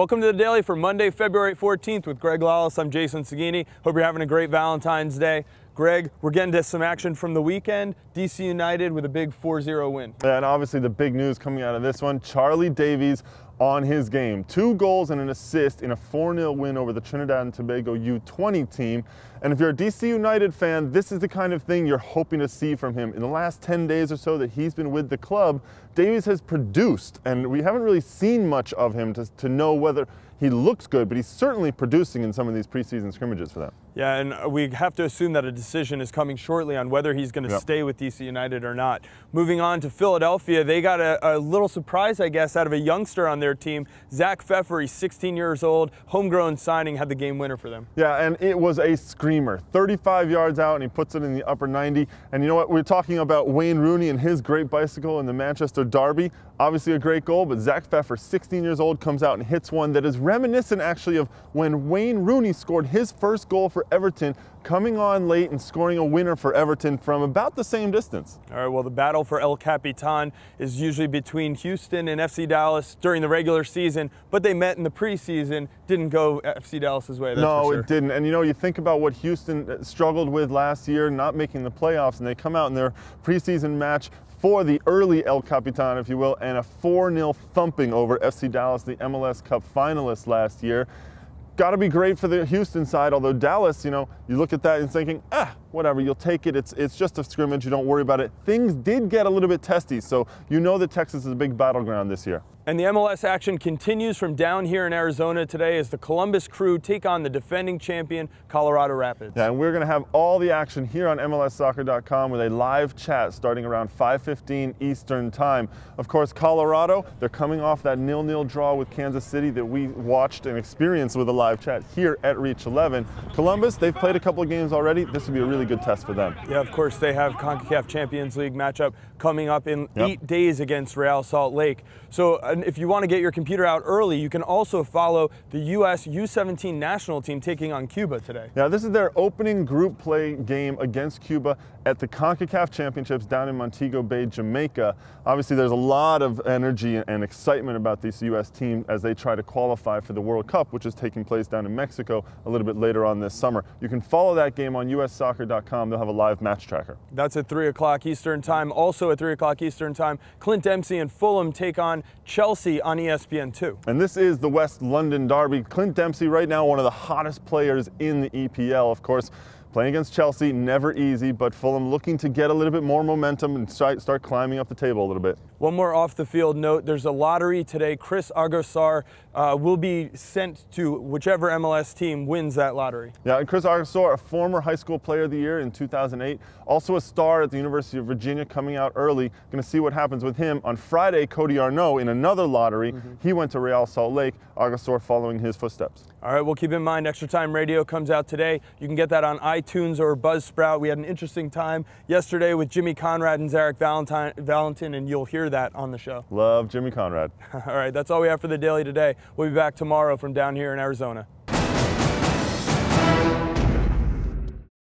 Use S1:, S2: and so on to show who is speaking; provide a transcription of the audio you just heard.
S1: Welcome to the Daily for Monday, February 14th with Greg Lawless. I'm Jason Seguini. Hope you're having a great Valentine's Day. Greg, we're getting to some action from the weekend. DC United with a big 4-0 win.
S2: Yeah, and obviously the big news coming out of this one, Charlie Davies on his game. 2 goals and an assist in a 4-0 win over the Trinidad and Tobago U20 team. And if you're a DC United fan, this is the kind of thing you're hoping to see from him. In the last 10 days or so that he's been with the club, Davies has produced, and we haven't really seen much of him to know whether he looks good, but he's certainly producing in some of these preseason scrimmages for them.
S1: Yeah, and we have to assume that a decision is coming shortly on whether he's going to stay with DC United or not. Moving on to Philadelphia, they got a little surprise, I guess, out of a youngster on their team, Zack Feffer. He's 16 years old, homegrown signing, had the game winner for them.
S2: Yeah, and it was a screamer. 35 yards out, and he puts it in the upper 90. And you know what? We're talking about Wayne Rooney and his great bicycle in the Manchester Derby. Obviously a great goal, but Zack Feffer, 16 years old, comes out and hits one that is reminiscent, actually, of when Wayne Rooney scored his first goal for Everton, coming on late and scoring a winner for Everton from about the same distance.
S1: All right, well, the battle for El Capitan is usually between Houston and FC Dallas during the regular season, but they met in the preseason. Didn't go FC Dallas's way, that's for sure.
S2: It didn't. And you know, you think about what Houston struggled with last year, not making the playoffs, and they come out in their preseason match for the early El Capitan, if you will, and a 4-0 thumping over FC Dallas, the MLS Cup finalists last year. Got to be great for the Houston side, although Dallas, you know, you look at that and thinking, whatever, you'll take it. It's just a scrimmage. You don't worry about it. Things did get a little bit testy, so you know that Texas is a big battleground this year.
S1: And the MLS action continues from down here in Arizona today as the Columbus Crew take on the defending champion, Colorado Rapids.
S2: Yeah, and we're going to have all the action here on MLSsoccer.com with a live chat starting around 5:15 Eastern Time. Of course, Colorado, they're coming off that 0-0 draw with Kansas City that we watched and experienced with a live chat here at Reach 11. Columbus, they've played a couple of games already. This will be a really good test for them.
S1: Yeah, of course, they have CONCACAF Champions League matchup coming up in 8 days against Real Salt Lake. So if you want to get your computer out early, you can also follow the U.S. U17 national team taking on Cuba today.
S2: Yeah, this is their opening group play game against Cuba at the CONCACAF Championships down in Montego Bay, Jamaica. Obviously, there's a lot of energy and excitement about this U.S. team as they try to qualify for the World Cup, which is taking place down in Mexico a little bit later on this summer. You can follow that game on USsoccer.com. They'll have a live match tracker.
S1: That's at 3 o'clock Eastern Time. Also at 3 o'clock Eastern Time, Clint Dempsey and Fulham take on Chelsea on ESPN2.
S2: And this is the West London Derby. Clint Dempsey right now one of the hottest players in the EPL, of course. Playing against Chelsea, never easy, but Fulham looking to get a little bit more momentum and start climbing up the table a little bit.
S1: One more off-the-field note, there's a lottery today. Chris Argosar will be sent to whichever MLS team wins that lottery.
S2: Yeah, and Chris Argosar, a former high school player of the year in 2008, also a star at the University of Virginia, coming out early. Going to see what happens with him. On Friday, Cody Arnault in another lottery. He went to Real Salt Lake, Argosar following his footsteps.
S1: All right, well, keep in mind, Extra Time Radio comes out today. You can get that on iTunes or Buzzsprout. We had an interesting time yesterday with Jimmy Conrad and Zarek Valentin, and you'll hear that on the show.
S2: Love Jimmy Conrad.
S1: All right, that's all we have for the Daily today. We'll be back tomorrow from down here in Arizona.